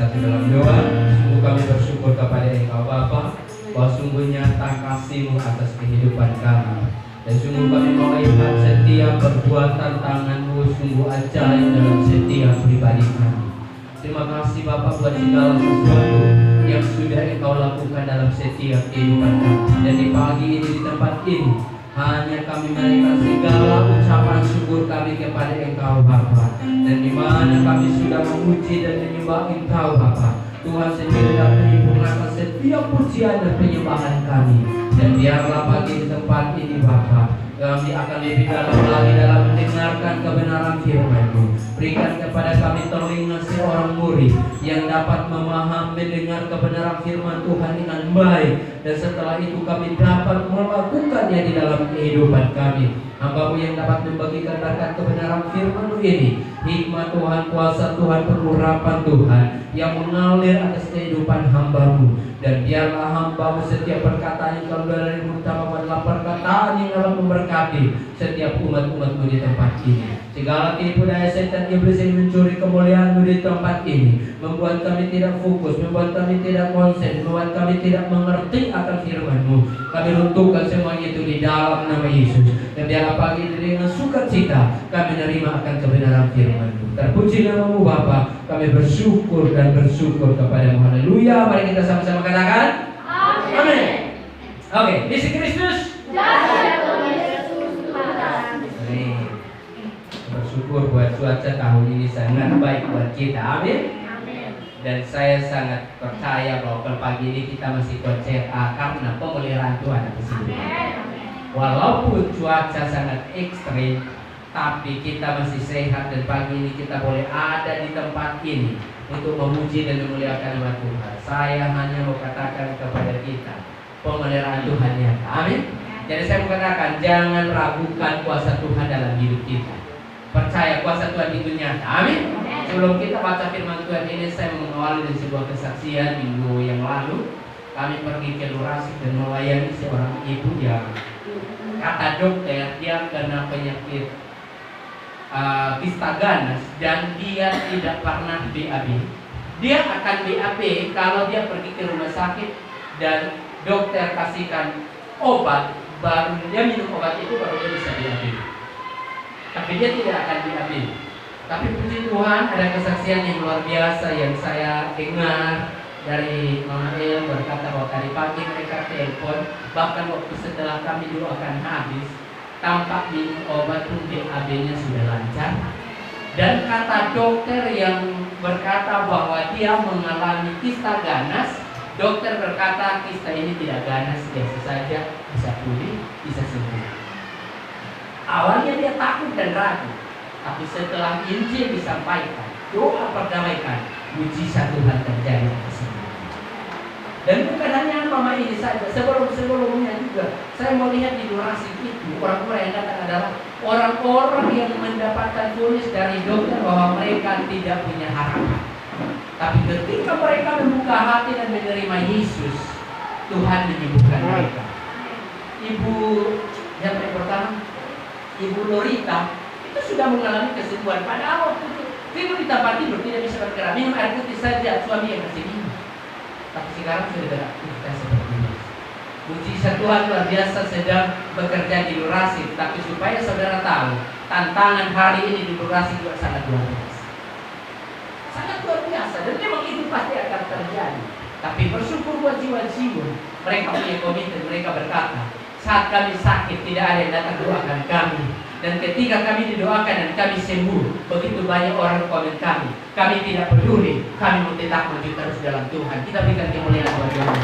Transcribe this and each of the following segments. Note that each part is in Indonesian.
bersatu dalam doa. Sungguh kami bersyukur kepada Engkau Bapa, bahwa sungguh nyata kasih-Mu atas kehidupan kami. Dan sungguh kami melihat setiap perbuatan tangan-Mu sungguh ajaib dalam setiap pribadi kami. Terima kasih Bapak buat segala sesuatu yang sudah Engkau lakukan dalam setiap kehidupan kami. Dan di pagi ini di tempat ini hanya kami menaikkan segala ucapan syukur kami kepada Engkau Bapa. Dan di mana kami sudah memuji dan menyembah Engkau Bapa, Tuhan sendiri dapat menyempurnakan setiap pujian dan penyembahan kami. Dan biarlah pagi di tempat ini Bapa, kami akan lebih dalam lagi dalam mendengarkan kebenaran firman-Mu. Berikan kepada kami telinga seorang murid yang dapat memahami mendengar kebenaran firman Tuhan dengan baik. Dan setelah itu kami dapat melakukannya di dalam kehidupan kami. Hamba-Mu yang dapat membagikan berkat kebenaran firman-Mu ini, hikmat Tuhan, kuasa Tuhan, pengurapan Tuhan yang mengalir atas kehidupan hamba-Mu. Dan biarlah hamba-Mu setiap perkataan yang keluar dari mulut adalah perkataan yang dapat memberkati setiap umat-umat-Mu di tempat ini. Segala tipu daya setan iblis yang mencuri kemuliaan-Mu di tempat ini membuat kami tidak fokus, membuat kami tidak konsen, membuat kami tidak mengerti akan firman-Mu. Kami runtuhkan semua itu di dalam nama Yesus. Dan biarlah pagi ini dengan sukacita kami menerima akan kebenaran firman-Mu. Terpuji nama-Mu Bapa, kami bersyukur dan bersyukur kepada-Mu. Haleluya. Mari kita sama-sama katakan amin. Oke, misi Kristus. Bersyukur buat cuaca tahun ini sangat baik buat kita. Amin. Dan saya sangat percaya bahwa pagi ini kita masih konser karena pemeliharaan Tuhan di sini. Walaupun cuaca sangat ekstrim, tapi kita masih sehat dan pagi ini kita boleh ada di tempat ini untuk memuji dan memuliakan nama Tuhan. Saya hanya mau katakan kepada kita, pemeliharaan Tuhan nyata. Amin. Jadi saya mau katakan, jangan ragukan kuasa Tuhan dalam hidup kita. Percaya kuasa Tuhan itu nyata. Amin. Sebelum kita baca firman Tuhan ini, saya mengawali dari sebuah kesaksian minggu yang lalu. Kami pergi ke Lurasik dan melayani seorang ibu yang kata dokter dia kena penyakit kista ganas dan dia tidak pernah BAB. Dia akan BAB kalau dia pergi ke rumah sakit dan dokter kasihkan obat, baru dia minum obat itu baru dia bisa BAB. Tapi dia tidak akan BAB. Tapi puji Tuhan, ada kesaksian yang luar biasa yang saya dengar dari Mama El berkata bahwa tadi pagi mereka telepon, bahkan waktu setelah kami doakan habis, tampak minum obat pun BAB-nya sudah lancar. Dan kata dokter yang berkata bahwa dia mengalami kista ganas, dokter berkata kista ini tidak ganas, biasa saja, bisa pulih, bisa sembuh. Awalnya dia takut dan ragu, tapi setelah Injil disampaikan, doa perdamaikan, mujizat Tuhan terjadi di sini. Dan bukan hanya mama ini saja, sebelumnya juga saya melihat di Lurasik itu orang-orang yang datang adalah orang-orang yang mendapatkan vonis dari dokter bahwa mereka tidak punya harapan. Tapi ketika mereka membuka hati dan menerima Yesus, Tuhan menyembuhkan mereka. Ibu yang pertama, Ibu Lorita itu sudah mengalami kesembuhan. Padahal waktu itu tidur di tempat tidur tidak bisa bergerak, minum air putih saja suami yang kasih minum. Tapi sekarang sudah beraktivitas seperti ini. Mujizat Tuhan luar biasa sedang bekerja di Lurasik. Tapi supaya saudara tahu, tantangan hari ini di Lurasik juga sangat luar biasa. Sangat luar biasa. Dan memang itu pasti akan terjadi. Tapi bersyukur buat jiwa-jiwa. Mereka punya komitmen, mereka berkata, saat kami sakit tidak ada yang datang doakan kami. Dan ketika kami didoakan dan kami sembuh, begitu banyak orang komen kami. Kami tidak peduli, kami mau tetap maju terus dalam Tuhan. Kita berikan kemuliaan buat Tuhan.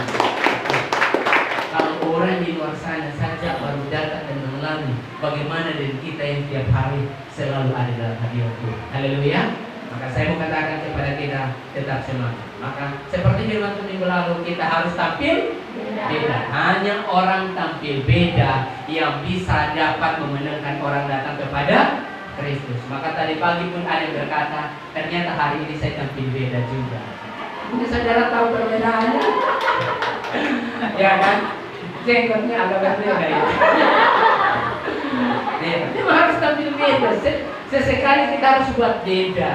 Kalau orang di luar sana saja baru datang dan mengalami bagaimana dengan kita yang tiap hari selalu ada dalam hadirat Tuhan. Haleluya. Maka saya mau katakan kepada kita, tetap semangat. Maka seperti firman Tuhan minggu lalu, kita harus tampil beda. Hanya orang tampil beda yang bisa dapat memenangkan orang datang kepada Kristus. Maka tadi pagi pun ada yang berkata, ternyata hari ini saya tampil beda juga. Mungkin saudara tahu perbedaannya? Ya kan? Jenggotnya agak berbeda ya. Ya, memang harus tampil beda. Sesekali kita harus buat beda.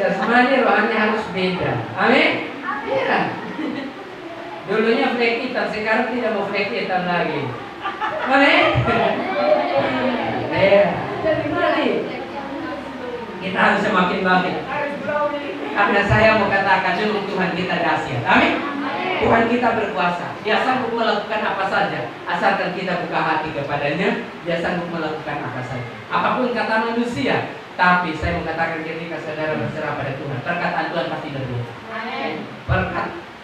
Jasmani rohani harus beda. Amin. Iya. Dulunya flek hitam, sekarang tidak mau flek hitam lagi. Amin. Ya. Jadi mari kita harus semakin baik. Karena saya mau katakan dulu Tuhan kita dahsyat. Amin. Tuhan kita berkuasa. Dia sanggup melakukan apa saja asalkan kita buka hati kepadanya. Dia sanggup melakukan apa saja. Apapun kata manusia. Tapi saya mau katakan ketika saudara berserah pada Tuhan, perkataan Tuhan pasti berbeda. Amin.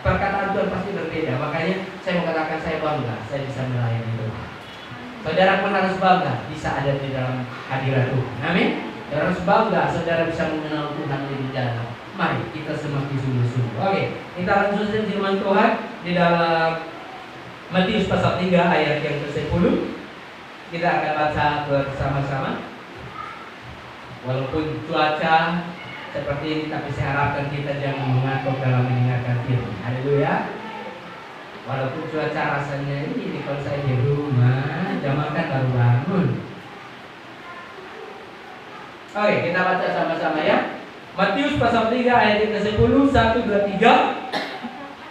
Perkataan Tuhan pasti berbeda. Makanya saya mau katakan saya bangga saya bisa melayani Tuhan. Saudara pun harus bangga bisa ada di dalam hadirat Tuhan. Amin. Saudara harus bangga saudara bisa mengenal Tuhan lebih dalam. Mari kita semakin sungguh-sungguh. Oke, kita lanjutkan firman Tuhan di dalam Matius pasal 3 ayat yang ke-10. Kita akan baca bersama-sama. Walaupun cuaca seperti ini, tapi saya harapkan kita jangan mengantuk dalam mendengarkan firman. Haleluya. Walaupun cuaca rasanya ini kalau saya di rumah, jam makan baru bangun. Oke, kita baca sama-sama ya. Matius pasal 3 ayat yang ke-10, 1, 2, 3.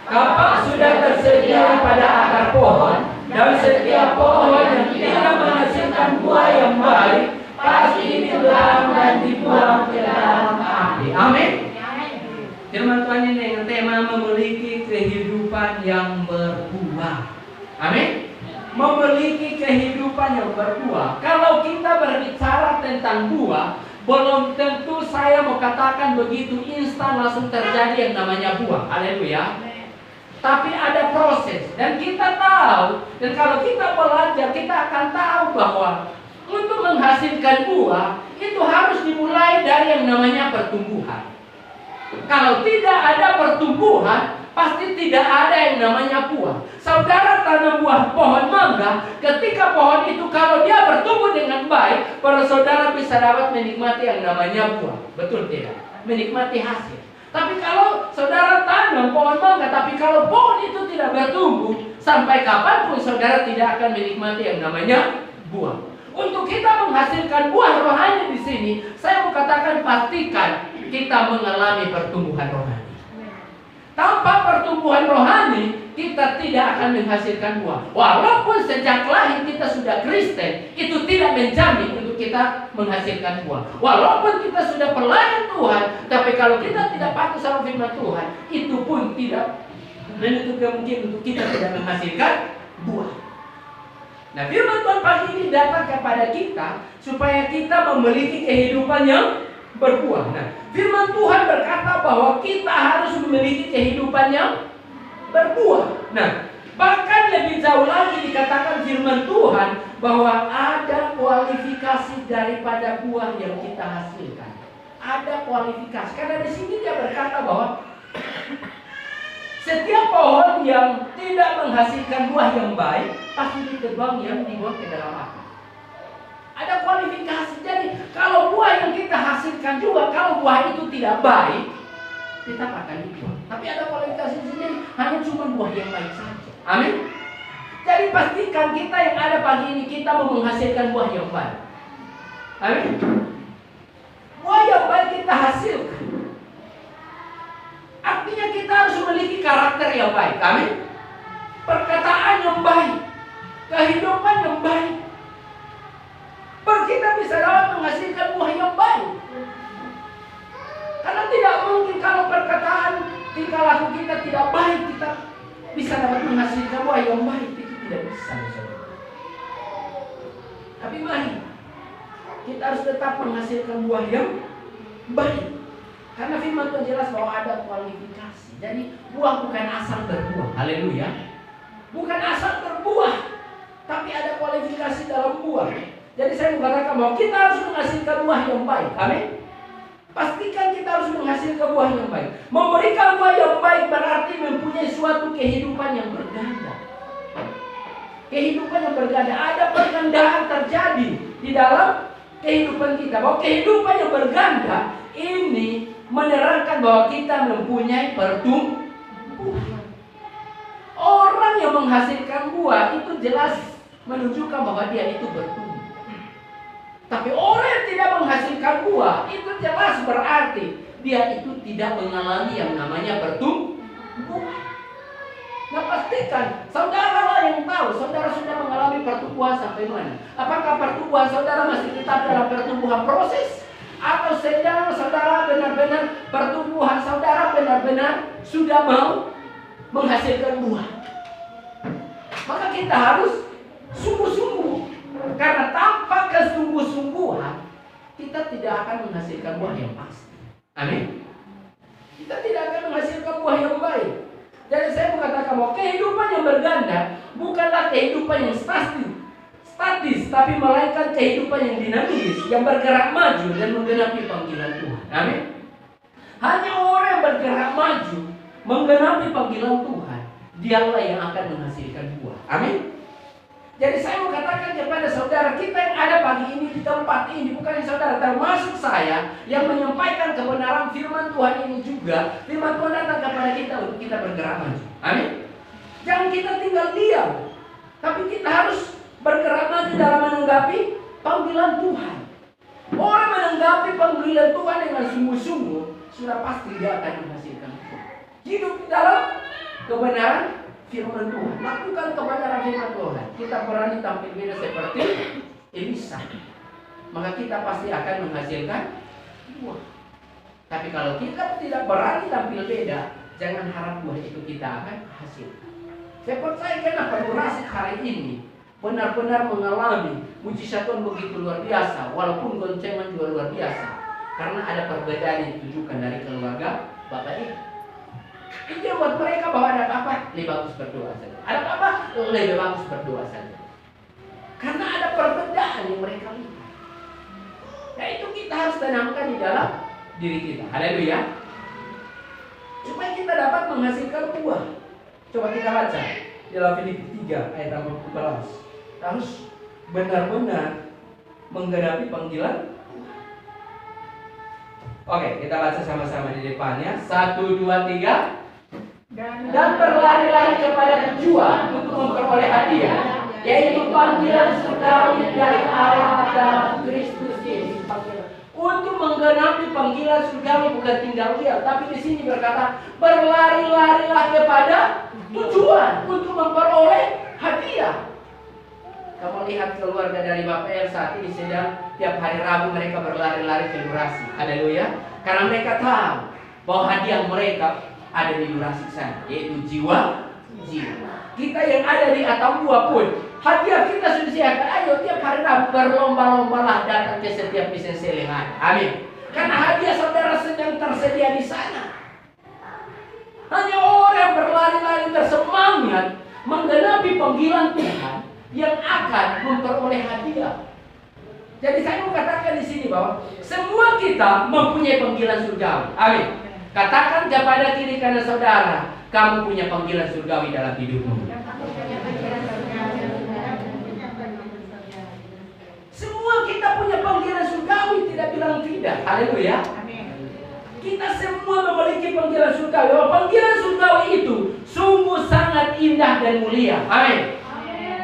Kapak sudah tersedia pada akar pohon, dan setiap pohon yang tidak menghasilkan buah yang baik pasti ditebang dan dibuang ke dalam api. Amin. Firman Tuhan ini dengan tema memiliki kehidupan yang berbuah. Amin. Memiliki kehidupan yang berbuah. Kalau kita berbicara tentang buah, belum tentu saya mau katakan begitu instan langsung terjadi yang namanya buah. Haleluya. Tapi ada proses. Dan kita tahu, dan kalau kita belajar, kita akan tahu bahwa untuk menghasilkan buah itu harus dimulai dari yang namanya pertumbuhan. Kalau tidak ada pertumbuhan, pasti tidak ada yang namanya buah. Saudara tanam buah pohon mangga, ketika pohon itu kalau dia bertumbuh dengan baik, para saudara bisa dapat menikmati yang namanya buah. Betul tidak? Menikmati hasil. Tapi kalau saudara tanam pohon mangga, tapi kalau pohon itu tidak bertumbuh, sampai kapanpun saudara tidak akan menikmati yang namanya buah. Untuk kita menghasilkan buah rohani di sini, saya mau katakan pastikan kita mengalami pertumbuhan rohani. Tanpa pertumbuhan rohani, kita tidak akan menghasilkan buah. Walaupun sejak lahir kita sudah Kristen, itu tidak menjamin untuk kita menghasilkan buah. Walaupun kita sudah pelayan Tuhan, tapi kalau kita tidak patuh sama firman Tuhan, itu pun tidak menutup kemungkinan untuk kita tidak menghasilkan buah. Nah, firman Tuhan pagi ini datang kepada kita supaya kita memiliki kehidupan yang berbuah. Nah, firman Tuhan berkata bahwa kita harus memiliki kehidupan yang berbuah. Nah, bahkan lebih jauh lagi dikatakan firman Tuhan bahwa ada kualifikasi daripada buah yang kita hasilkan. Ada kualifikasi. Karena di sini dia berkata bahwa setiap pohon yang tidak menghasilkan buah yang baik pasti ditebang yang dibuang ke dalam api. Ada kualifikasi. Jadi kalau buah yang kita hasilkan juga, kalau buah itu tidak baik, tetap akan dibuang. Tapi ada kualifikasi sendiri, hanya cuma buah yang baik saja. Amin. Jadi pastikan kita yang ada pagi ini, kita mau menghasilkan buah yang baik. Amin. Buah yang baik kita hasilkan. Artinya kita harus memiliki karakter yang baik. Amin. Perkataan yang baik, kehidupan yang baik, baru kita bisa dapat menghasilkan buah yang baik. Karena tidak mungkin kalau perkataan tingkah laku kita tidak baik, kita bisa dapat menghasilkan buah yang baik. Itu tidak bisa, saudara. Tapi mari kita harus tetap menghasilkan buah yang baik. Karena firman Tuhan jelas bahwa ada kualifikasi. Jadi buah bukan asal berbuah. Haleluya. Bukan asal berbuah, tapi ada kualifikasi dalam buah. Jadi saya mengatakan bahwa kita harus menghasilkan buah yang baik. Amin. Pastikan kita harus menghasilkan buah yang baik. Memberikan buah yang baik berarti mempunyai suatu kehidupan yang berganda. Kehidupan yang berganda. Ada pergandaan terjadi di dalam kehidupan kita. Bahwa kehidupan yang berganda ini menerangkan bahwa kita mempunyai pertumbuhan. Orang yang menghasilkan buah itu jelas menunjukkan bahwa dia itu bertumbuh. Tapi orang yang tidak menghasilkan buah, itu jelas berarti dia itu tidak mengalami yang namanya pertumbuhan. Nah, pastikan saudara yang tahu, saudara sudah mengalami pertumbuhan sampai mana. Apakah pertumbuhan saudara masih tetap dalam pertumbuhan proses, atau saudara benar-benar pertumbuhan saudara benar-benar sudah mau menghasilkan buah. Maka kita harus sungguh-sungguh, karena tanpa kesungguh-sungguhan kita tidak akan menghasilkan buah yang pasti. Amin. Kita tidak akan menghasilkan buah yang baik. Jadi saya mengatakan bahwa kehidupan yang berganda bukanlah kehidupan yang statis, tapi melainkan kehidupan yang dinamis, yang bergerak maju dan menggenapi panggilan Tuhan. Amin. Hanya orang yang bergerak maju, menggenapi panggilan Tuhan, dialah yang akan menghasilkan buah. Amin. Jadi saya mau katakan kepada saudara kita yang ada pagi ini di tempat ini, bukan saudara, termasuk saya yang menyampaikan kebenaran firman Tuhan ini juga. Firman Tuhan datang kepada kita untuk kita bergerak maju. Amin. Jangan kita tinggal diam, tapi kita harus bergerak maju dalam menanggapi panggilan Tuhan. Orang menanggapi panggilan Tuhan dengan sungguh-sungguh, sudah pasti dia akan menghasilkan buah. Hidup dalam kebenaran firman Tuhan, lakukan kebenaran firman Tuhan. Kita berani tampil beda seperti Elisa, maka kita pasti akan menghasilkan buah. Tapi kalau kita tidak berani tampil beda, jangan harap buah itu kita akan hasilkan. Saya percaya kenapa durasi hari ini benar-benar mengalami mujizat Tuhan begitu luar biasa, walaupun goncengan juga luar biasa, karena ada perbedaan yang ditujukan dari keluarga Bapak Ibu. Itu yang buat mereka bahwa ada apa? Lebih bagus berdoa saja. Ada apa? Lebih bagus berdoa saja. Karena ada perbedaan yang mereka lihat. Nah, itu kita harus tanamkan di dalam diri kita. Haleluya. Supaya kita dapat menghasilkan buah. Coba kita baca dalam Filipi 3 ayat 14. Harus benar-benar menggenapi panggilan. Oke, kita baca sama-sama di depannya. 1, 2, 3. Dan berlari-lari kepada tujuan untuk memperoleh hadiah, yaitu panggilan surgawi dari Allah dalam Kristus Yesus. Untuk menggenapi panggilan surgawi bukan tinggal diam, tapi di sini berkata berlari-larilah kepada tujuan untuk memperoleh hadiah. Kamu lihat keluarga dari Bapak El saat ini sedang tiap hari Rabu mereka berlari-lari ke Durasi. Haleluya. Karena mereka tahu bahwa hadiah mereka ada di Durasi sana, yaitu jiwa. Kita yang ada di Atambua pun hadiah kita sudah siapkan. Ayo tiap hari Rabu berlomba-lombalah datang ke setiap misi selingan. Amin. Karena hadiah saudara sedang tersedia di sana. Hanya orang yang berlari-lari bersemangat menggenapi panggilan Tuhan yang akan memperoleh hadiah. Jadi saya mau katakan di sini bahwa semua kita mempunyai panggilan surgawi. Amin. Katakan kepada kiri kanan saudara, kamu punya panggilan surgawi dalam hidupmu. Semua kita punya panggilan surgawi, tidak bilang tidak. Haleluya. Kita semua memiliki panggilan surgawi. Panggilan surgawi itu sungguh sangat indah dan mulia. Amin.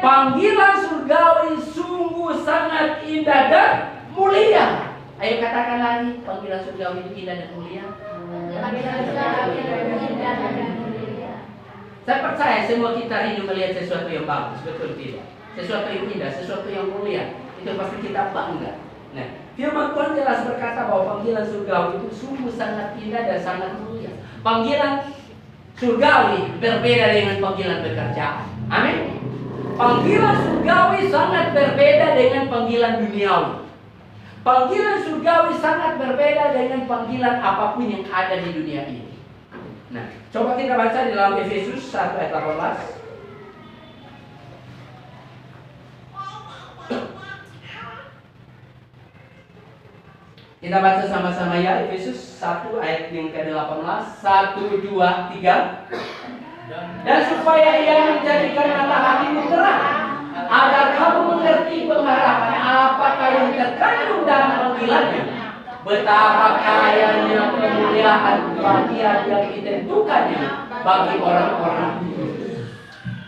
Panggilan surgawi sungguh sangat indah dan mulia. Ayo katakan lagi, panggilan surgawi itu indah dan mulia. Saya percaya semua kita rindu melihat sesuatu yang bagus, betul tidak? Sesuatu yang indah, sesuatu yang mulia, itu pasti kita bangga. Nah, firman Tuhan jelas berkata bahwa panggilan surgawi itu sungguh sangat indah dan sangat mulia. Panggilan surgawi berbeda dengan panggilan pekerjaan. Amin. Panggilan surgawi sangat berbeda dengan panggilan duniawi. Panggilan surgawi sangat berbeda dengan panggilan apapun yang ada di dunia ini. Nah, coba kita baca di dalam Efesus 1 ayat 18. Kita baca sama-sama ya, Efesus 1 ayat yang ke-18. 1, 2, 3. Dan supaya ia menjadikan mata hatimu terang, agar kamu mengerti pengharapan apakah yang terkandung dalam panggilannya, betapa kayanya kemuliaan bagian yang ditentukannya bagi orang-orang.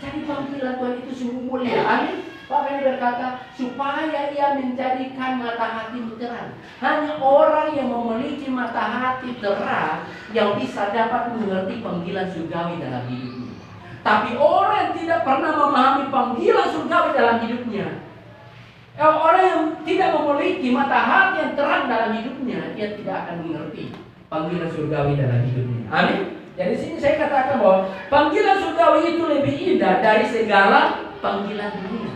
Jadi panggilan Tuhan itu sungguh mulia. Amin. Bapak ini berkata, supaya ia menjadikan mata hatimu terang. Hanya orang yang memiliki mata hati terang yang bisa dapat mengerti panggilan surgawi dalam hidupnya. Tapi orang yang tidak pernah memahami panggilan surgawi dalam hidupnya, orang yang tidak memiliki mata hati yang terang dalam hidupnya, dia tidak akan mengerti panggilan surgawi dalam hidupnya. Amin. Jadi sini saya katakan bahwa panggilan surgawi itu lebih indah dari segala panggilan dunia.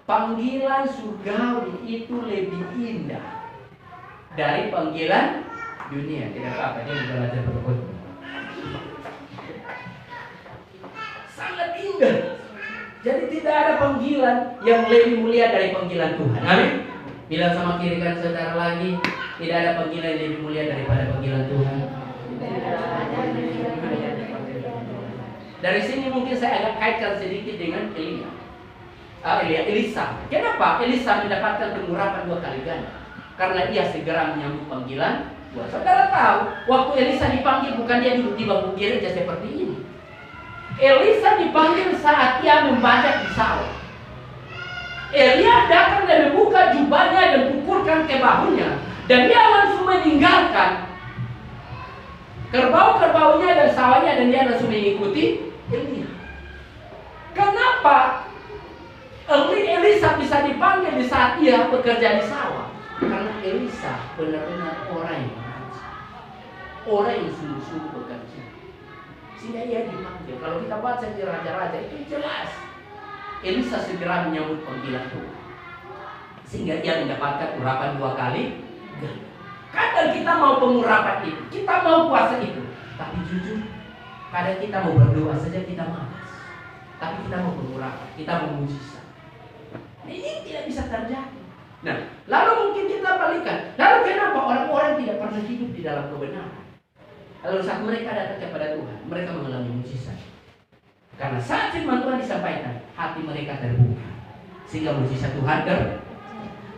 Panggilan surgawi itu lebih indah dari panggilan dunia. Tidak apa-apa, dia juga belajar berkhotbah. Sangat indah. Jadi tidak ada panggilan yang lebih mulia dari panggilan Tuhan. Amin. Bilang sama kiri kan saudara lagi, tidak ada panggilan yang lebih mulia daripada panggilan Tuhan. Dari sini mungkin saya agak kaitkan sedikit dengan Elisa. Kenapa Elisa mendapatkan pengurapan 2 kali ganda? Karena ia segera menyambut panggilan. Saudara tahu, waktu Elisa dipanggil bukan dia duduk di bangku gereja seperti ini. Elisa dipanggil saat ia membajak di sawah. Elia datang dan membuka jubahnya dan pukulkan ke bahunya, dan dia langsung meninggalkan kerbau-kerbaunya dan sawahnya, dan dia langsung mengikuti Elia. Kenapa Elisa bisa dipanggil di saat ia bekerja di sawah? Karena Elisa benar-benar orang yang rajin, orang yang sungguh-sungguh bekerja, sehingga ia dipanggil. Kalau kita baca di Raja-Raja itu jelas Elisa segera menyambut panggilan Tuhan, sehingga ia mendapatkan urapan 2 kali. Kadang kita mau pengurapan itu, kita mau puasa itu, tapi jujur kadang kita mau berdoa saja kita malas. Tapi kita mau pengurapan, kita mau mujizat. Ini tidak bisa terjadi. Nah, lalu mungkin kita balikan. Lalu kenapa orang-orang tidak pernah hidup di dalam kebenaran? Lalu saat mereka datang kepada Tuhan, mereka mengalami mujizat. Karena saat firman Tuhan disampaikan, hati mereka terbuka, sehingga mujizat Tuhan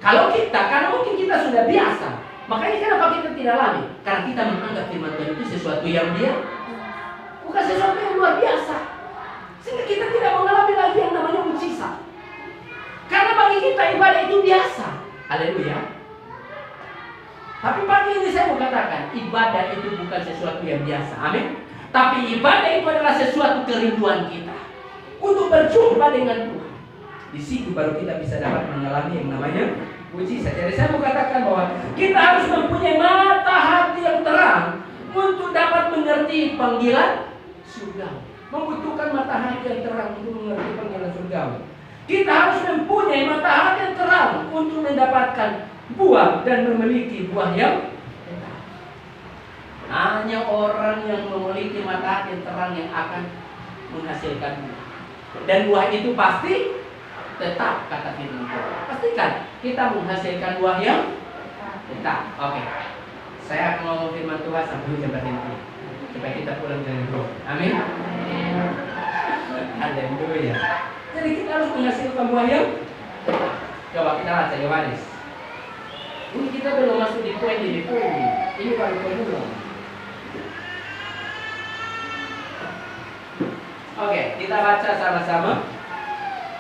Kalau kita, karena mungkin kita sudah biasa, makanya kenapa kita tidak alami? Karena kita menganggap firman Tuhan itu sesuatu yang bukan sesuatu yang luar biasa, sehingga kita tidak mengalami lagi yang namanya mujizat. Karena bagi kita ibadah itu biasa. Haleluya. Tapi pagi ini saya mau katakan, ibadah itu bukan sesuatu yang biasa. Amin. Tapi ibadah itu adalah sesuatu kerinduan kita untuk berjumpa dengan Tuhan. Di situ baru kita bisa dapat mengalami yang namanya mujizat. Jadi saya mau katakan bahwa kita harus mempunyai mata hati yang terang untuk dapat mengerti panggilan surgawi. Membutuhkan mata hati yang terang untuk mengerti panggilan surgawi. Kita harus mempunyai mata hati yang terang untuk mendapatkan buah dan memiliki buah yang tetap. Hanya orang yang memiliki mata hati yang terang yang akan menghasilkan buah. Dan buah itu pasti tetap, kata firman Tuhan. Pastikan kita menghasilkan buah yang tetap. Oke. Saya akan ngomong firman Tuhan sampai hujan berhenti, supaya kita pulang dengan roh. Amin. Haleluya. Jadi kita harus menghasilkan buah yang tetap. Coba kita baca Yohanes. Ini kita belum masuk di poin ini. Ini baru pemula. Oke, kita baca sama-sama.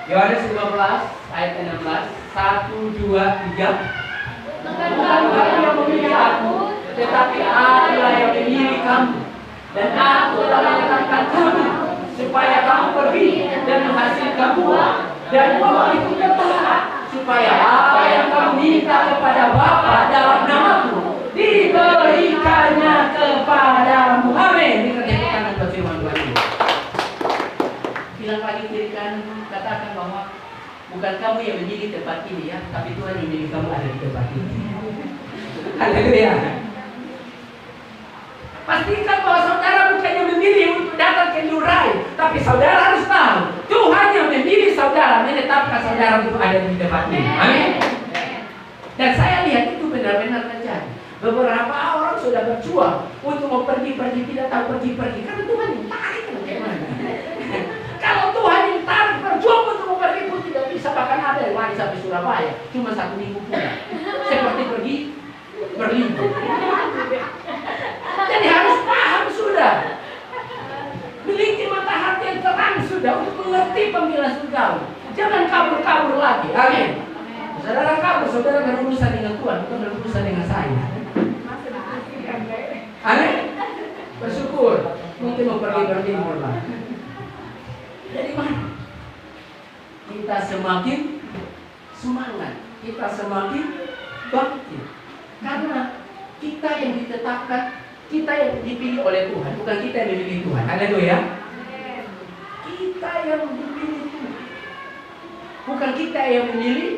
Yohanes 15 ayat 16. 1, 2, 3. Bukan kamu yang memilih aku, tetapi Allah yang memilih kamu. Dan aku telah menetapkan kamu supaya kamu pergi dan menghasilkan buah, dan buah itu tetap, supaya apa yang kamu minta kepada Bapa dalam namaku diberikannya kepadamu. Amin. Dikerjakan dengan firman Tuhan ini. Bilang lagi kiri kanan, katakan bahwa bukan kamu yang menjadi tempat ini ya, tapi Tuhan yang menjadi kamu ada di tempat ini. Haleluya. Pastikan bahwa saudara bukan yang memilih untuk datang ke Lurai, tapi saudara harus tahu Tuhan yang memilih saudara, menetapkan saudara untuk ada di tempat ini. Amin. Dan saya lihat itu benar-benar terjadi. Beberapa orang sudah berjuang untuk mau pergi-pergi, tidak tahu pergi-pergi karena Tuhan yang tarik bagaimana. Kalau Tuhan yang tarik berjuang untuk mau pergi pun tidak bisa, bahkan ada yang lari sampai Surabaya cuma 1 minggu pulang, seperti pergi berlibur. Jadi harus paham sudah, miliki mata hati yang terang sudah untuk mengerti panggilan surgawi. Jangan kabur-kabur lagi. Amin. Saudara kabur, saudara berurusan dengan Tuhan, bukan berurusan dengan saya. Amin. Bersyukur. Mungkin mau pergi berlibur lah. Jadi mana? Kita semakin semangat, kita semakin bangkit. Karena kita yang ditetapkan, kita yang dipilih oleh Tuhan, bukan kita yang memilih Tuhan. Haleluya. Kita yang dipilih Tuhan, bukan kita yang memilih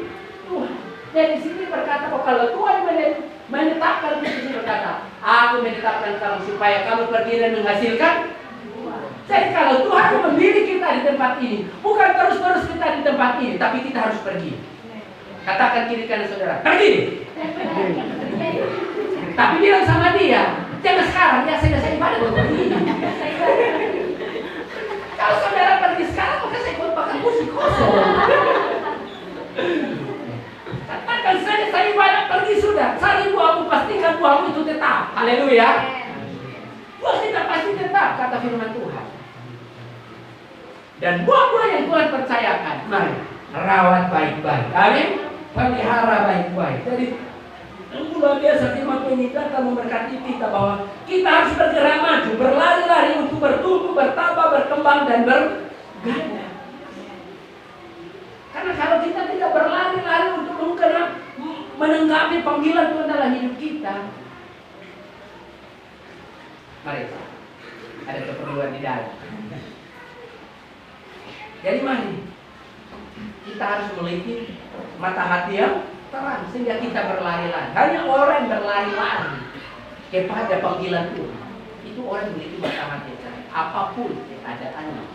Tuhan. Dan di sini berkata, kalau Tuhan menetapkan, di sini berkata, aku menetapkan kamu supaya kamu pergi dan menghasilkan. Jadi kalau Tuhan memilih kita di tempat ini, bukan terus-terus kita di tempat ini, tapi kita harus pergi. Katakan kiri kanan saudara, pergi. Tapi bilang sama dia, jangan sekarang, ya saya ibadah baru pergi. Kalau saudara pergi sekarang, maka saya bakal kursi kosong. Katakan saya ibadah pergi sudah. Cari buahmu, pastikan buahmu itu tetap. Haleluya. Buah kita pasti tetap, kata firman Tuhan. Dan buah-buah yang Tuhan percayakan, mari rawat baik-baik. Amin. Pelihara baik-baik. Jadi luar biasa firman Tuhan ini datang memberkati kita bahwa kita harus bergerak maju, berlari-lari untuk bertumbuh, bertambah, berkembang dan berganda. Karena kalau kita tidak berlari-lari untuk menanggapi panggilan Tuhan dalam hidup kita, mari ada keperluan di dalam. Jadi mari kita harus memiliki mata hati yang terang sehingga kita berlari-lari. Hanya orang yang berlari-lari kepada panggilan Tuhan itu orang memiliki mata hati yang terang. Apapun keadaannya,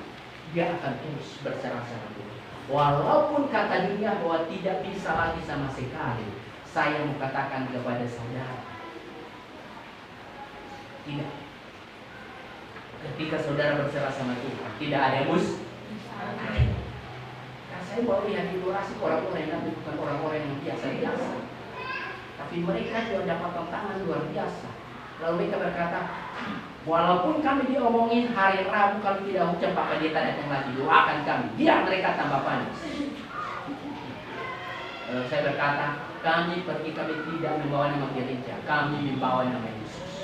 dia akan terus berserah-serah Tuhan. Walaupun kata dunia bahwa tidak bisa lagi sama sekali, saya mau katakan kepada saudara, tidak. Ketika saudara berserah sama Tuhan, tidak ada mus. Nah, saya mau lihat di luar orang-orang yang bukan orang-orang yang biasa-biasa, tapi mereka juga dapat tantangan luar biasa. Lalu mereka berkata, walaupun kami diomongin hari Rabu kalau tidak hujan Pak Pendeta datang lagi, doakan kami, biar mereka tambah panas. Saya berkata, kami pergi, kami tidak membawa nama gereja, kami membawa nama Yesus.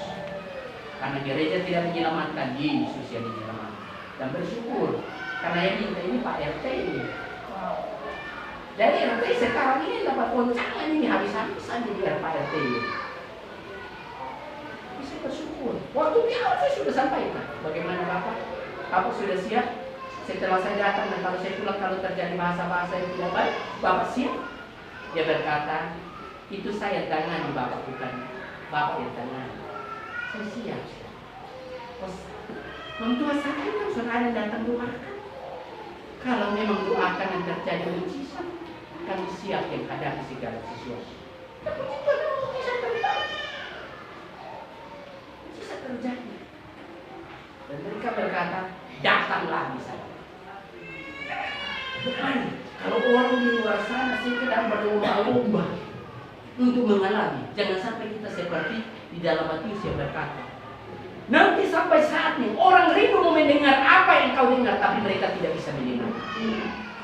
Karena gereja tidak menyelamatkan, Yesus yang menyelamatkan. Dan bersyukur karena yang minta ini Pak RT ini. Jadi RT sekarang ini dapat goncangan ini habis-habisan jadi Pak RT ini. Bisa bersyukur. Waktu di awal saya sudah sampaikan bagaimana Bapak sudah siap. Setelah saya datang dan kalau saya pulang kalau terjadi bahasa-bahasa yang tidak baik, Bapak siap. Dia berkata, itu saya tangani Bapak, bukan Bapak yang tangani. Saya siap. Mentua saya kan saudara datang doakan. Kalau memang doakan yang terjadi mujizat, kami siap yang hadapi segala sesuatu. Tapi itu adalah mujizat terjadi. Mujizat terjadi. Dan mereka berkata, datanglah di sana. Bukan. Kalau orang di luar sana sekedar berlomba-lomba untuk mengalami, jangan sampai kita seperti di dalam Matius yang berkata, nanti sampai saatnya orang rindu mendengar apa yang kau dengar, tapi mereka tidak bisa mendengar.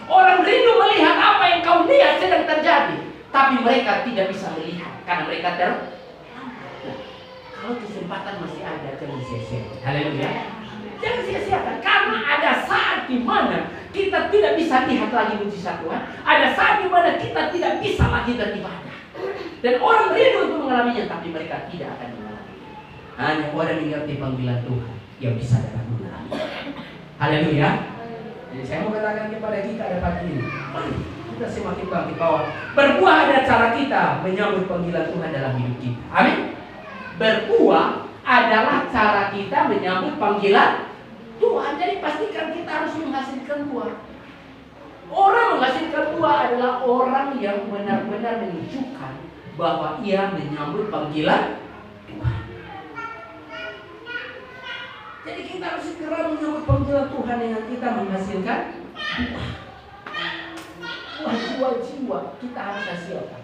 Orang rindu melihat apa yang kau lihat sedang terjadi, tapi mereka tidak bisa melihat karena mereka terlambat. Kalau kesempatan masih ada, jangan sia-siakan. Haleluya. Jangan sia-siakan karena ada saat di mana kita tidak bisa lihat lagi mujizat Tuhan. Ada saat di mana kita tidak bisa lagi beribadah. Dan orang rindu untuk mengalaminya, tapi mereka tidak akan mengalami. Hanya orang yang mengerti panggilan Tuhan yang bisa dapat mengalami. Haleluya. Jadi saya mau katakan kepada kita ada pagi ini, kita semakin bangkit bahwa berbuah ada cara kita menyambut panggilan Tuhan dalam hidup kita. Amin. Berbuah adalah cara kita menyambut panggilan Tuhan. Jadi pastikan kita harus menghasilkan buah. Orang menghasilkan buah adalah orang yang benar-benar menunjukkan bahwa ia menyambut panggilan Tuhan. Jadi kita harus segera menyambut panggilan Tuhan dengan kita menghasilkan buah. Buah jiwa-jiwa kita harus hasilkan.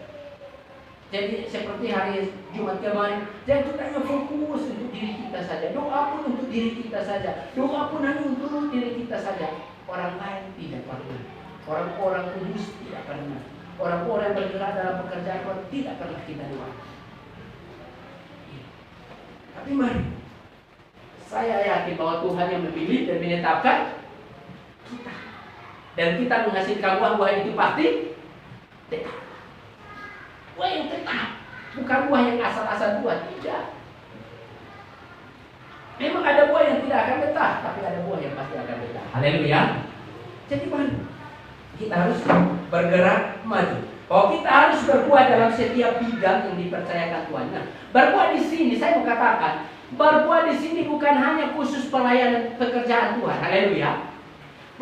Jadi seperti hari Jumat kemarin, jangan kita hanya fokus untuk diri kita saja. Doa pun untuk diri kita saja. Doa pun hanya untuk diri kita saja. Orang lain tidak perlu. Orang-orang kudus tidak pernah. Orang-orang yang bergerak dalam pekerjaan Tuhan tidak pernah kita doakan. Tapi mari, saya yakin bahwa Tuhan yang memilih dan menetapkan kita. Dan kita menghasilkan buah-buah itu pasti tetap. Buah yang tetap. Bukan buah yang asal-asal buah. Tidak. Memang ada buah yang tidak akan betah, tapi ada buah yang pasti akan betah. Haleluya. Jadi mari, kita harus bergerak maju. Oh, kita harus berbuah dalam setiap bidang yang dipercayakan Tuhan. Nah, berbuah di sini saya mau katakan, berbuah di sini bukan hanya khusus pelayanan pekerjaan Tuhan. Haleluya.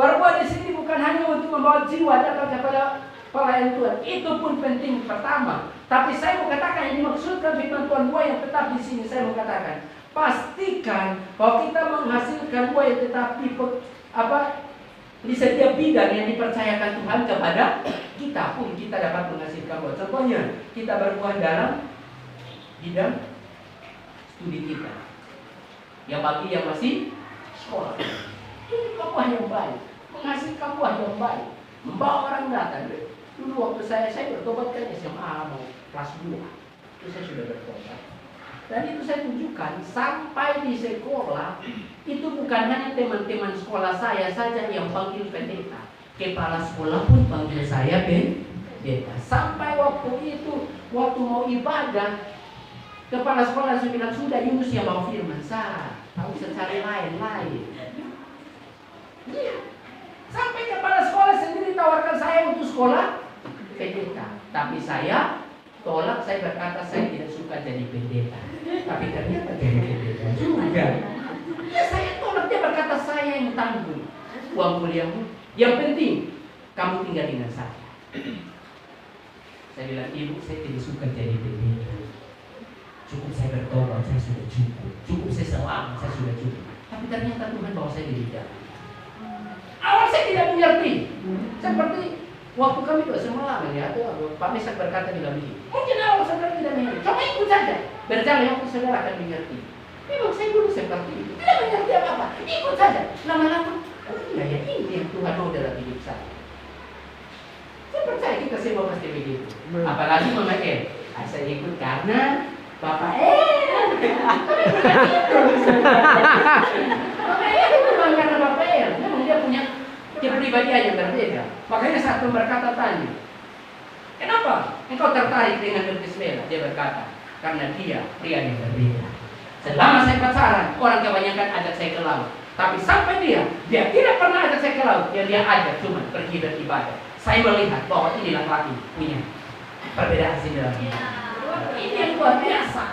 Berbuah di sini bukan hanya untuk membawa jiwa datang kepada pelayan Tuhan. Itu pun penting pertama. Tapi saya mau katakan yang dimaksudkan firman Tuhan buah yang tetap di sini. Saya mau katakan, pastikan bahwa kita menghasilkan buah yang tetap di setiap bidang yang dipercayakan Tuhan kepada kita pun kita dapat menghasilkan buah. Contohnya, kita berbuah dalam bidang studi kita. Yang bagi yang masih sekolah, ini buah yang baik, menghasilkan buah yang baik, membawa orang datang. Dulu waktu saya bertobat kan SMA mau kelas 2, itu saya sudah bertobat. Dan itu saya tunjukkan sampai di sekolah itu bukan hanya teman-teman sekolah saya saja yang panggil pendeta. Kepala sekolah pun panggil saya pendeta. Sampai waktu itu, waktu mau ibadah, kepala sekolah saya bilang, sudah Yunus yang bawa firman, saya tahu secara lain-lain. Iya. Sampai kepala sekolah sendiri tawarkan saya untuk sekolah pendeta. Tapi saya tolak, saya berkata saya tidak suka jadi pendeta. Tapi ternyata jadi pendeta juga. Ya saya tolak, dia berkata saya yang tanggung uang kuliahmu. Yang penting kamu tinggal dengan saya. Saya bilang, ibu saya tidak suka jadi pendeta. Cukup saya bertobat, saya sudah cukup. Cukup saya selama, saya sudah cukup. Tapi ternyata Tuhan bawa saya di bidang. Awal saya tidak mengerti. Seperti waktu kami doa semalam ya, Pak Mesak berkata bilang begini, mungkin awal saudara tidak mengerti, coba ikut saja, berjalan waktu saudara akan mengerti. Memang saya dulu seperti itu, tidak mengerti apa-apa, ikut saja. Lama-lama, oh iya ya, ini yang Tuhan mau dalam hidup saya. Saya percaya kita semua pasti begitu. Apalagi Mama El, saya ikut karena Bapak El. Mama El itu bukan karena Bapak El, memang dia punya kepribadian yang berbeda. Makanya satu berkata tanya, kenapa engkau tertarik dengan Berkesmela? Dia berkata, karena dia pria yang berbeda. Selama saya pacaran, orang kebanyakan ajak saya ke laut. Tapi sampai dia tidak pernah ajak saya ke laut. Yang dia ajak cuma pergi beribadah. Saya melihat bahwa ini laki-laki punya perbedaan sini dalam hidup. Ini yang luar biasa.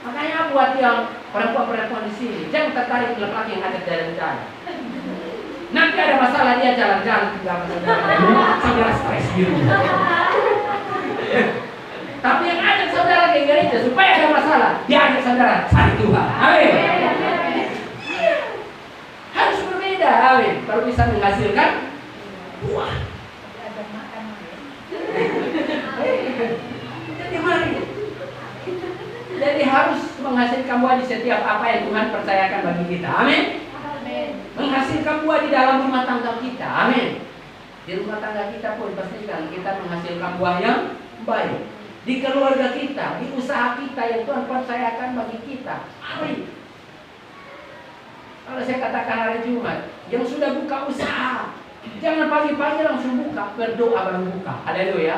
Makanya buat yang perempuan-perempuan di sini, jangan tertarik dengan laki yang ajak jalan-jalan. Nanti ada masalah dia jalan-jalan tinggal saudara stres gitu. Tapi yang ajak saudara ke gereja supaya ada masalah, dia ajak saudara cari Tuhan. Amin. Harus berbeda, amin. Baru bisa menghasilkan buah. Jadi mari. Jadi harus menghasilkan buah di setiap apa yang Tuhan percayakan bagi kita. Amin. Menghasilkan buah di dalam rumah tangga kita. Amin. Di rumah tangga kita pun pastikan kita menghasilkan buah yang baik. Di keluarga kita, di usaha kita yang Tuhan percayakan bagi kita. Amin. Kalau saya katakan hari Jumat, yang sudah buka usaha, jangan pagi-pagi langsung buka, berdoa baru buka. Haleluya.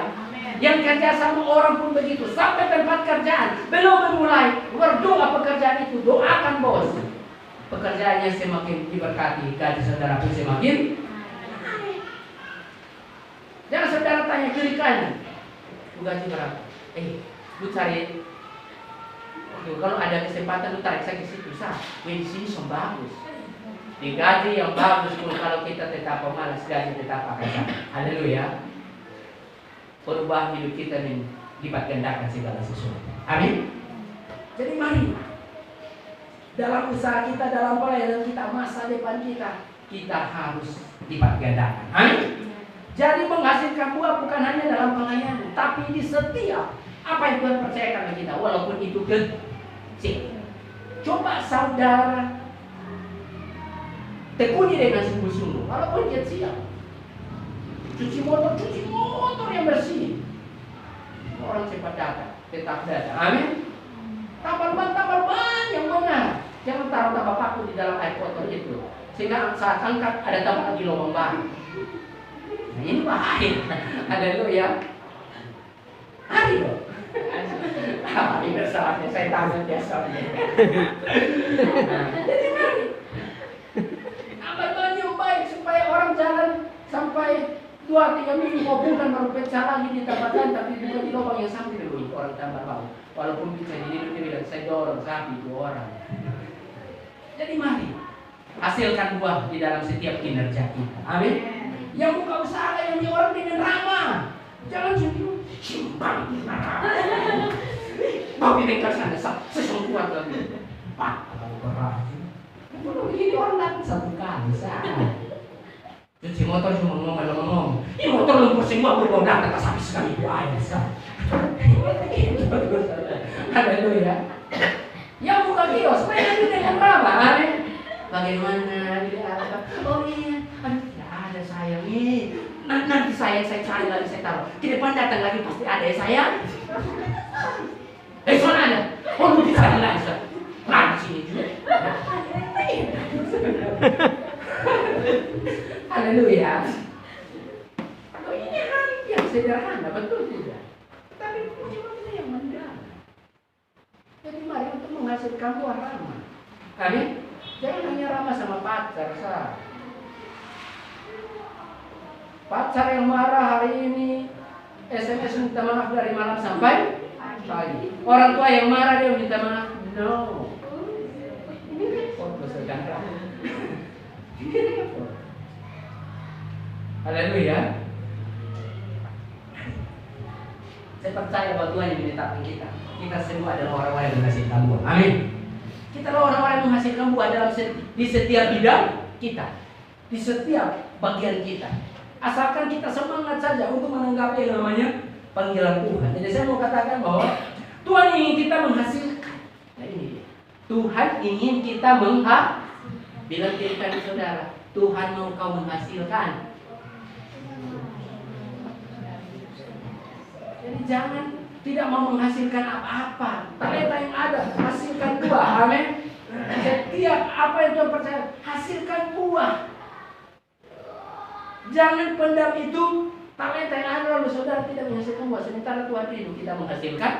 Yang kerja sama orang pun begitu, sampai tempat kerjaan belum memulai, berdoa pekerjaan itu, doakan bos. Pekerjaannya semakin diberkati, gaji saudara pun semakin. Jangan saudara tanya kiri kanan, gaji berapa? Lu cari. Kalau ada kesempatan lu tarik saya ke situ, di sini som bagus. Di gaji yang bagus pun kalau kita tetap pemalas, gaji tetap akan sama. Haleluya. Perubahan hidup kita ini lipat gandakan segala sesuatu. Amin. Jadi mari, dalam usaha kita, dalam pelayanan kita, masa depan kita, kita harus lipat gandakan. Amin. Jadi menghasilkan buah bukan hanya dalam pelayanan, tapi di setiap apa yang Tuhan percayakan bagi kita, walaupun itu kecil. Coba saudara tekuni dengan sungguh-sungguh, walaupun kecil. cuci motor yang bersih. Orang cepat datang, tetap datang. Amin. Tambal ban yang benar. Jangan taruh tambah paku di dalam air kotor itu, sehingga saat angkat ada tambah lagi lubang baru. Nah, ini bahaya. Haleluya. Hari dong. Ini saatnya saya tahu biasa. Jadi mari. Tambal ban yang baik supaya orang jalan sampai 2-3 minggu mau bulan baru pecah lagi ditambahkan, tapi bukan di lubang yang sama dulu orang tambal ban. Walaupun bisa dihidup dia bilang saya dorong sapi 2 orang. Jadi mari hasilkan buah di dalam setiap kinerja kita. Amin. Yang buka usaha yang orang dengan ramah. Jangan simpang. Mau dibengkel sana sesempuan lagi. Pak, kalau berhasil. Kalau begini orang datang 1 kali saja. Cuci motor cuma ngomong. Ini motor lumpur semua berbau datang habis sekali itu air sah. Haleluya. Yang buka kios, mereka dengan ramah. Amin. Bagaimana dia apa? Oh iya, aduh tidak ada sayang nih. Nanti saya cari lagi, saya taruh. Di depan datang lagi pasti ada ya sayang. Sana ada. Oh lu dicari lagi sah. Nah sini juga. Haleluya. Oh ini hari yang sederhana, betul tidak? Tapi punya yang mendalam. Jadi mari untuk menghasilkan buah ramah. Amin. Jangan hanya ramah sama pacar sah. Pacar yang marah hari ini SMS minta maaf dari malam sampai pagi. Orang tua yang marah dia minta maaf. No. Ini repot saudara. Ini repot. Haleluya. Saya percaya bahwa Tuhan yang menetapkan kita. Kita semua adalah orang-orang yang menghasilkan buah. Amin. Kita adalah orang-orang yang menghasilkan buah di setiap bidang kita, di setiap bagian kita. Asalkan kita semangat saja untuk menanggapi yang namanya panggilan Tuhan. Jadi saya mau katakan bahwa Tuhan ingin kita menghasilkan. Nah ini Tuhan ingin kita bilang dirikan saudara, Tuhan mau kau menghasilkan. Jadi jangan tidak mau menghasilkan apa-apa. Talenta yang ada, hasilkan buah. Amin. Setiap apa yang Tuhan percaya, hasilkan buah. Jangan pendam itu talenta yang ada lalu saudara tidak menghasilkan buah. Sementara Tuhan rindu kita menghasilkan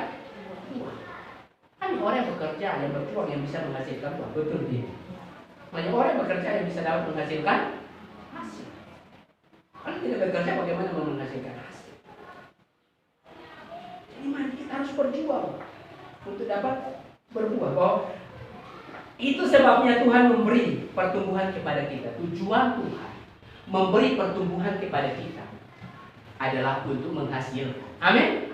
buah. Hanya orang yang bekerja, yang berjuang yang bisa menghasilkan buah. Betul tidak? Hanya orang yang bekerja yang bisa dapat menghasilkan hasil. Kalau tidak bekerja bagaimana mau menghasilkan hasil? Jadi mari kita harus berjuang untuk dapat berbuah. Oh, itu sebabnya Tuhan memberi pertumbuhan kepada kita. Tujuan Tuhan memberi pertumbuhan kepada kita adalah untuk menghasilkan. Amin.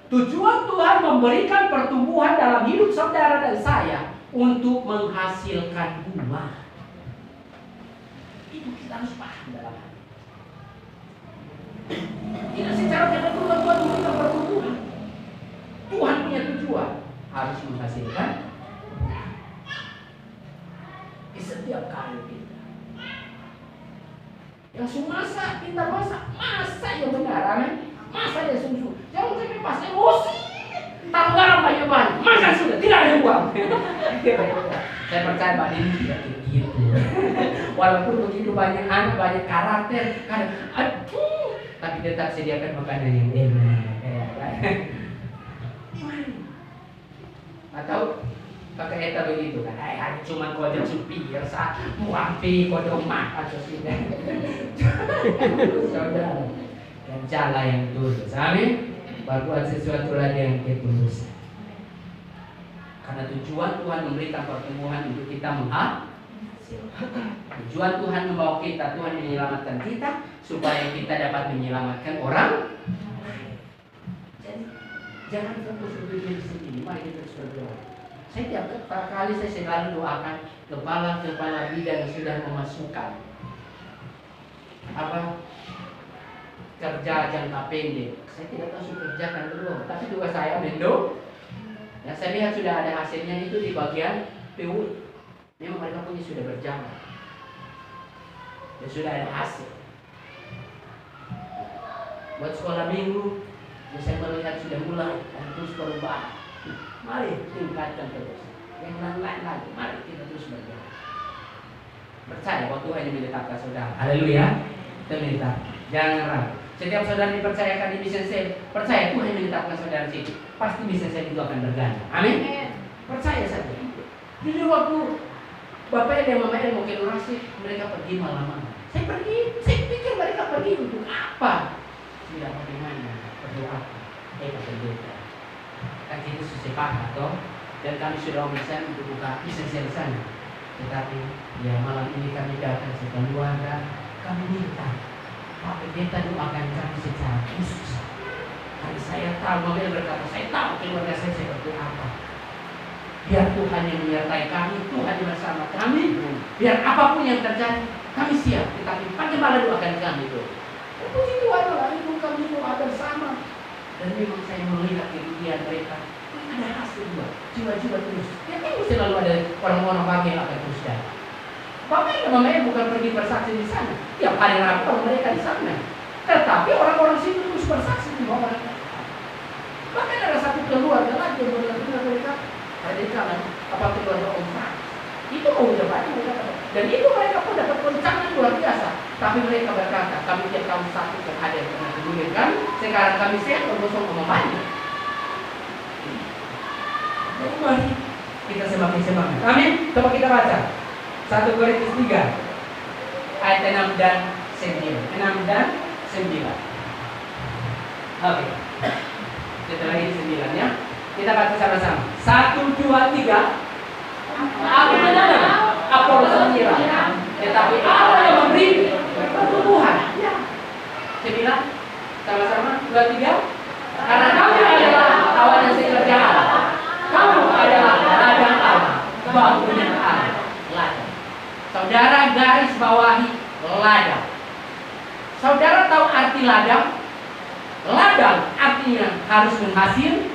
Tujuan Tuhan memberikan pertumbuhan dalam hidup saudara dan saya untuk menghasilkan buah. Itu kita harus paham dalam hati. Tidak secara kebetulan Tuhan memberikan pertumbuhan. Tuhan punya tujuan harus menghasilkan di setiap kali kita. Yang sumasa, pintar masak yang benar, amin. Masak yang sungguh. Jangan sampai pas emosi, taruh garam banyak-banyak, makan sudah, tidak ada uang. Saya percaya Mbak Dini tidak begitu. Walaupun begitu banyak anak, banyak karakter, tapi tetap sediakan makanan yang enak. Atau pakai eta begitu kan? Cuma kode supir, muampi kode makan sesudah. Saudara, dan cara yang tulus. Amin. Berbuat sesuatu lagi yang ketulusan. Karena tujuan Tuhan memberikan pertumbuhan untuk kita menghasilkan. Tujuan Tuhan membawa kita, Tuhan menyelamatkan kita supaya kita dapat menyelamatkan orang. Jadi jangan fokus untuk diri sendiri. Mari kita berdoa. Saya tiap kali saya selalu doakan kepala-kepala bidang yang sudah memasukkan kerja jangka pendek. Saya tidak langsung kerjakan dulu, tapi juga saya mendo. Ya, saya lihat sudah ada hasilnya itu di bagian PU. Memang mereka punya sudah berjalan. Ya sudah ada hasil. buat sekolah minggu, saya melihat sudah mulai dan terus berubah. Mari tingkatkan terus. Yang lain-lain lagi, mari kita terus berjalan. Percaya bahwa Tuhan yang menetapkan saudara. Haleluya. Kita menetap. Jangan ragu. Setiap saudara dipercayakan di mission sale, percaya Tuhan yang menetapkan saudara situ. Pasti mission sale itu akan berganda. Amin. Percaya saja. Jujur waktu Bapak dan Mama yang mau ke Lurasi, mereka pergi malam-malam. Saya pikir mereka pergi untuk apa? Tidak bagaimana, perlu apa? Kata pendeta. Kan kita sepakat toh, dan kami sudah memesan untuk buka mission sale sana. Tetapi ya malam ini kami datang sekeluarga, kami minta Pak Pendeta doakan kami secara khusus. Karena saya tahu, Mama berkata, saya tahu keluarga saya seperti apa. Biar Tuhan yang menyertai kami, Tuhan yang bersama kami. Biar apapun yang terjadi, kami siap. Tetapi bagaimana doakan kami itu? Puji Tuhan lah, itu kami doa bersama. Dan memang saya melihat kerugian mereka. Ada hasil juga, jiwa-jiwa terus. Ya kan selalu ada orang-orang bahagia yang akan terus datang. Bapak dan Mama bukan pergi bersaksi di sana. Tiap hari Rabu mereka di sana. Tetapi orang-orang situ terus bersaksi di bawah mereka. Bahkan ada satu keluarga lagi yang benar-benar mereka radikalan, apa keluarga Om Frank. Itu mau udah mereka. Dan itu mereka pun dapat goncangan luar biasa. Tapi mereka berkata, kami tiap tahun satu ada yang pernah diberikan. Sekarang kami sehat bergosong sama banyak. Jadi mari kita semakin semangat. Amin. Coba kita baca 1 Korintus 3 ayat 6 dan 9. 6 dan 9. Oke. Setelah ini 9 ya. Kita baca sama-sama. 1, 2, 3. Aku menanam, Apolos menyiram, tetapi Allah yang memberi pertumbuhan. 9. Sama-sama. 2, 3. Karena kamu adalah kawan yang sekerja Allah. Kamu adalah ladang Allah, bangunan Allah. Ladang. Saudara garis bawahi ladang. Saudara tahu arti ladang? Ladang artinya harus menghasil.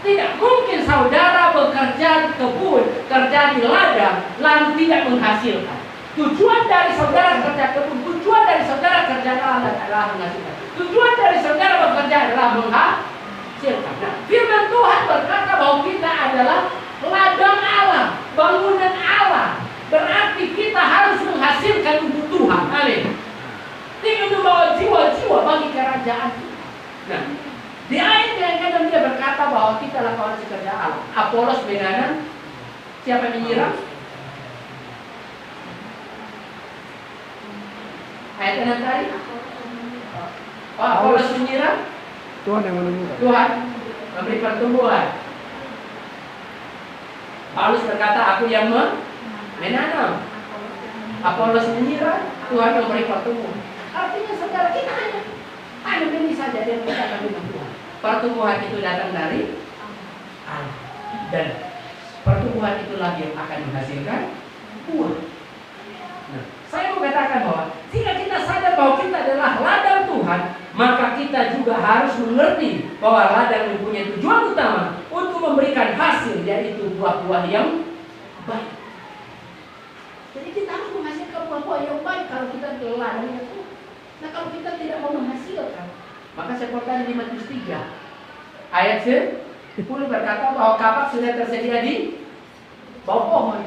Tidak mungkin saudara bekerja di kebun, kerja di ladang, lalu tidak menghasilkan. Tujuan dari saudara kerja kebun, tujuan dari saudara kerja ladang adalah menghasilkan. Tujuan dari saudara bekerja adalah menghasilkan. Nah, firman Tuhan berkata bahwa kita adalah ladang Allah, bangunan Allah. Berarti kita harus menghasilkan untuk Tuhan. Amin. Tidak membawa jiwa-jiwa bagi kerajaan. Nah, di ayat yang kedua dia berkata bahwa kita adalah kawan sekerja Allah. Apolos menanam, siapa yang menyiram? Ayat yang tadi. Oh, Apolos menyiram. Tuhan yang menumbuhkan. Tuhan memberi pertumbuhan. Paulus berkata, aku yang menanam. Apolos menyiram, Tuhan memberi pertumbuhan. Artinya saudara kita hanya benih saja dan kita akan dengan Tuhan. Pertumbuhan itu datang dari Allah. Dan pertumbuhan itulah yang akan menghasilkan buah. Nah, saya mau katakan bahwa jika kita sadar bahwa kita adalah ladang Tuhan, maka kita juga harus mengerti bahwa ladang mempunyai tujuan utama untuk memberikan hasil, yaitu buah-buah yang baik. Jadi kita harus menghasilkan buah-buah yang baik kalau kita di ladangnya Tuhan. Nah, kalau kita tidak mau menghasilkan, maka seperti di Matius 3 ayat 10 berkata bahwa kapak sudah tersedia di bawah pohon.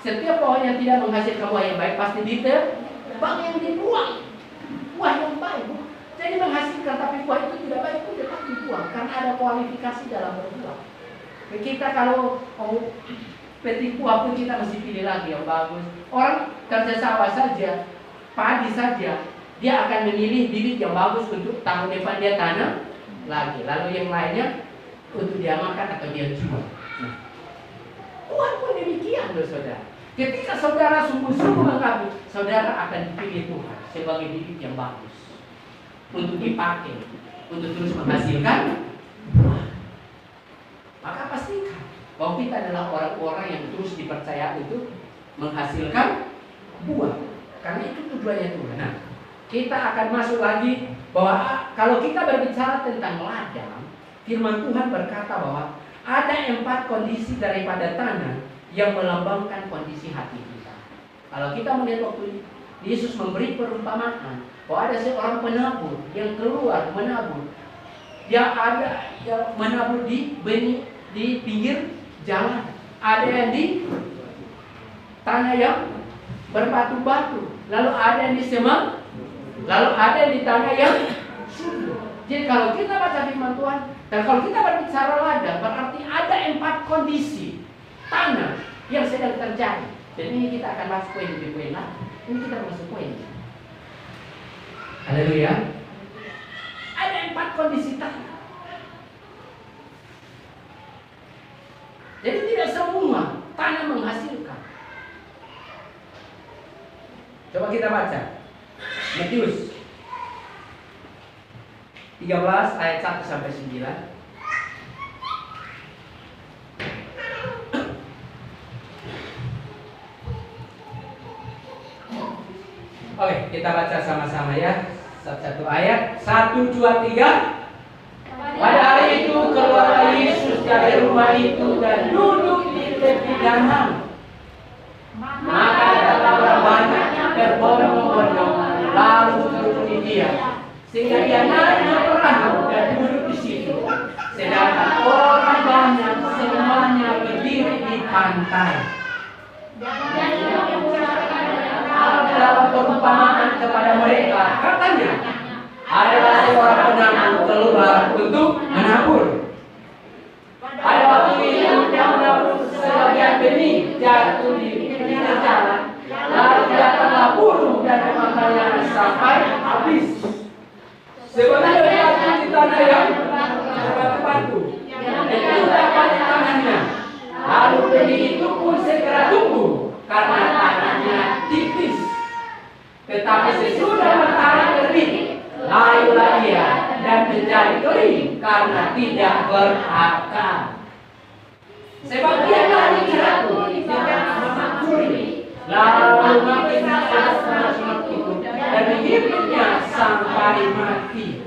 Setiap pohon yang tidak menghasilkan buah yang baik pasti ditebang yang dibuang. Buah yang baik. Jadi menghasilkan tapi buah itu tidak baik itu tetap dibuang karena ada kualifikasi dalam berbuah. Kita kalau petik buah pun kita mesti pilih lagi yang bagus. Orang kerja sawah saja, padi saja, dia akan memilih bibit yang bagus untuk tahun depan dia tanam lagi. Lalu yang lainnya untuk dia makan atau dia jual. Nah, Tuhan pun demikian loh saudara. Ketika saudara sungguh-sungguh mengabdi, saudara akan dipilih Tuhan sebagai bibit yang bagus untuk dipakai, untuk terus menghasilkan buah. Maka pastikan bahwa kita adalah orang-orang yang terus dipercaya untuk menghasilkan buah. Karena itu tujuannya Tuhan. Nah, kita akan masuk lagi bahwa kalau kita berbicara tentang ladang, firman Tuhan berkata bahwa ada 4 kondisi daripada tanah yang melambangkan kondisi hati kita. Kalau kita melihat waktu Yesus memberi perumpamaan bahwa ada seorang penabur yang keluar menabur. Dia ada yang menabur di pinggir jalan, ada yang di tanah yang berbatu-batu, lalu ada yang di semak, lalu ada yang di tanah yang subur. Jadi kalau kita baca firman Tuhan dan kalau kita berbicara ladang, berarti ada 4 kondisi tanah yang sedang terjadi. Dan ini kita akan bahas poin demi poin lah. Ini kita masuk poin. Haleluya. Ada 4 kondisi tanah. Jadi tidak semua tanah menghasilkan. Coba kita baca Matius 13 ayat 1 sampai 9. Oke, kita baca sama-sama ya. Satu ayat. 1, 2, 3. Pada hari itu keluar Yesus dari rumah itu dan duduk di tepi danau. Maka datanglah banyak berbondong-bondong lalu turuni dia, sehingga dia naik ke perahu dan duduk di situ. Sedangkan orang banyak semuanya berdiri di pantai. Dalam perumpamaan kepada mereka, katanya, adalah seorang penabur keluar untuk menabur. Pada waktu itu dia menabur sebagian benih jatuh di pinggir jalan, lalu datanglah burung dan memakannya sampai habis. Sebagian jatuh di tanah yang berbatu-batu, itu dapat di tangannya. Lalu benih itu pun segera tumbuh karena tanahnya tipis. Tetapi sesudah matahari terbit, layulah ia dan menjadi kering karena tidak berakar. Sebagian lagi jatuh di tanah kuri, lalu makin semak itu dan menghidupnya sampai mati.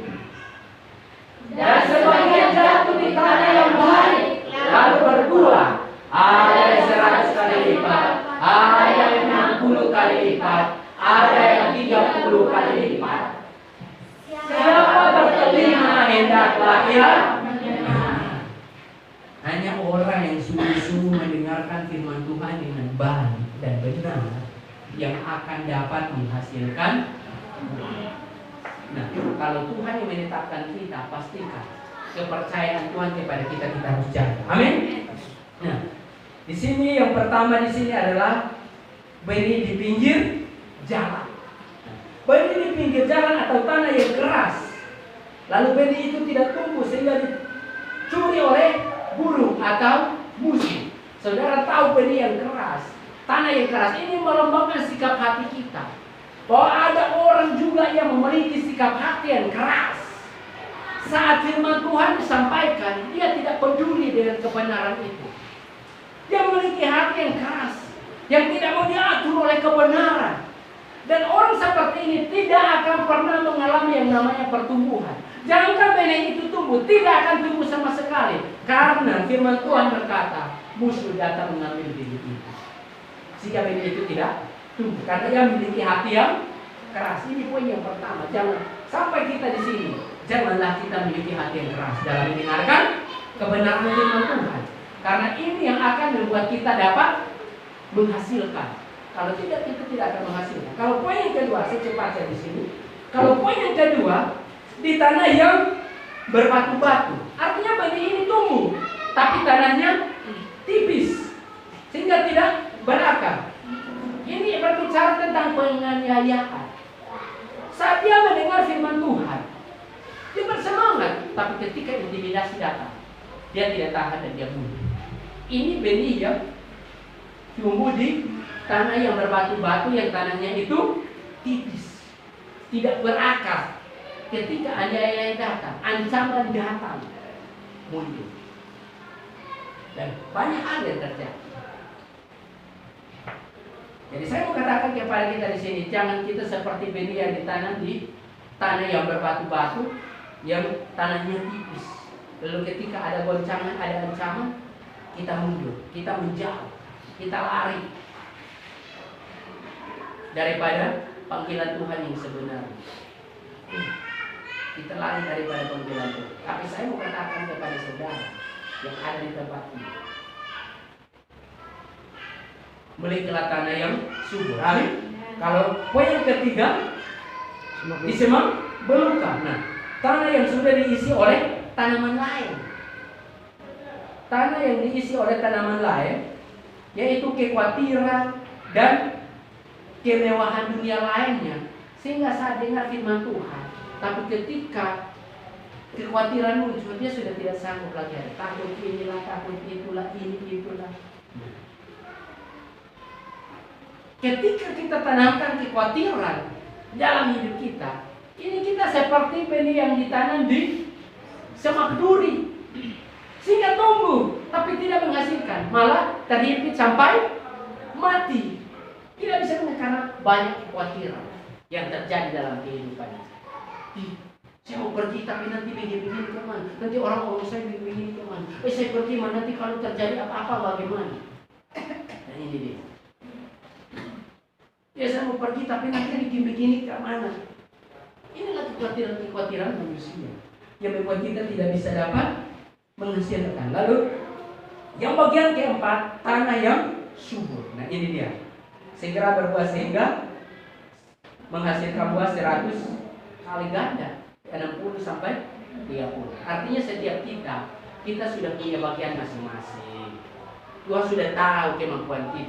Dan sebagian jatuh di tanah yang baik, lalu berbuah, ada yang 100 kali lipat, ada yang 60 kali lipat, ada yang 30 kali lipat. Siapa bertelinga hendaklah ia mendengar. Hanya orang yang sungguh-sungguh mendengarkan firman Tuhan dengan baik dan benar yang akan dapat menghasilkan. Nah, kalau Tuhan yang menetapkan kita, pastikan kepercayaan Tuhan kepada kita harus jaga. Amin. Nah, di sini yang pertama di sini adalah benih di pinggir jalan. Benih di pinggir jalan atau tanah yang keras. Lalu benih itu tidak tumbuh sehingga dicuri oleh burung atau musuh. Saudara tahu benih yang keras, tanah yang keras ini melembabkan sikap hati kita. Bahwa ada orang juga yang memiliki sikap hati yang keras. Saat firman Tuhan disampaikan, dia tidak peduli dengan kebenaran itu. Dia memiliki hati yang keras, yang tidak mau diatur oleh kebenaran. Dan orang seperti ini tidak akan pernah mengalami yang namanya pertumbuhan. Jangankan benih itu tumbuh, tidak akan tumbuh sama sekali. Karena firman Tuhan berkata, musuh datang mengambil benih itu. Jika benih itu tidak tumbuh, karena dia memiliki hati yang keras. Ini poin yang pertama. Jangan sampai kita di sini, janganlah kita memiliki hati yang keras dalam mendengarkan kebenaran firman Tuhan. Karena ini yang akan membuat kita dapat menghasilkan. Kalau tidak, kita tidak akan menghasilkan. Kalau poin yang kedua, secepatnya di sini. Kalau poin yang kedua, di tanah yang berbatu-batu. Artinya benih ini tumbuh, tapi tanahnya tipis, sehingga tidak berakar. Ini berbicara tentang penganiayaan. Saat dia mendengar firman Tuhan, dia bersemangat, tapi ketika intimidasi datang, dia tidak tahan dan dia mundur. Ini benih yang tumbuh di tanah yang berbatu-batu, yang tanahnya itu tipis, tidak berakar. Ketika aniaya datang, ancaman datang, mundur. Dan banyak hal yang terjadi. Jadi saya mau katakan kepada kita di sini, jangan kita seperti benih yang ditanam di tanah yang berbatu-batu, yang tanahnya tipis. Lalu ketika ada goncangan, ada ancaman, kita mundur, kita menjauh, kita lari daripada panggilan Tuhan yang sebenarnya. Kita lari daripada panggilan Tuhan. Tapi saya mau katakan kepada saudara yang ada di tempat ini, belilah tanah yang subur. Amin. Kalau poin yang ketiga, disemak belukar. Nah, tanah yang sudah diisi oleh tanaman lain. Tanah yang diisi oleh tanaman lain, yaitu kekhawatiran dan kemewahan dunia lainnya, sehingga saat dengar firman Tuhan, tapi ketika kekhawatiran muncul, dia sudah tidak sanggup lagi. Takut inilah, takut itulah, itulah. Ketika kita tanamkan kekhawatiran dalam hidup kita, ini kita seperti benih yang ditanam di semak duri, sehingga tumbuh tapi tidak menghasilkan, malah terhimpit sampai mati. Tidak bisa karena banyak kekhawatiran yang terjadi dalam kehidupan. Saya mau pergi tapi nanti begini kemana? Nanti orang saya begini kemana? Saya pergi mana? Nanti kalau terjadi apa-apa bagaimana? Dan ini dia. Saya mau pergi tapi nanti begini kemana? Inilah kekhawatiran manusia yang membuat kita tidak bisa dapat menghasilkan. Lalu yang bagian keempat, tanah yang subur. Nah ini dia, segera berbuah sehingga menghasilkan buah 100 kali ganda, 60 sampai 30. Artinya setiap kita sudah punya bagian masing-masing. Tuhan sudah tahu kemampuan kita.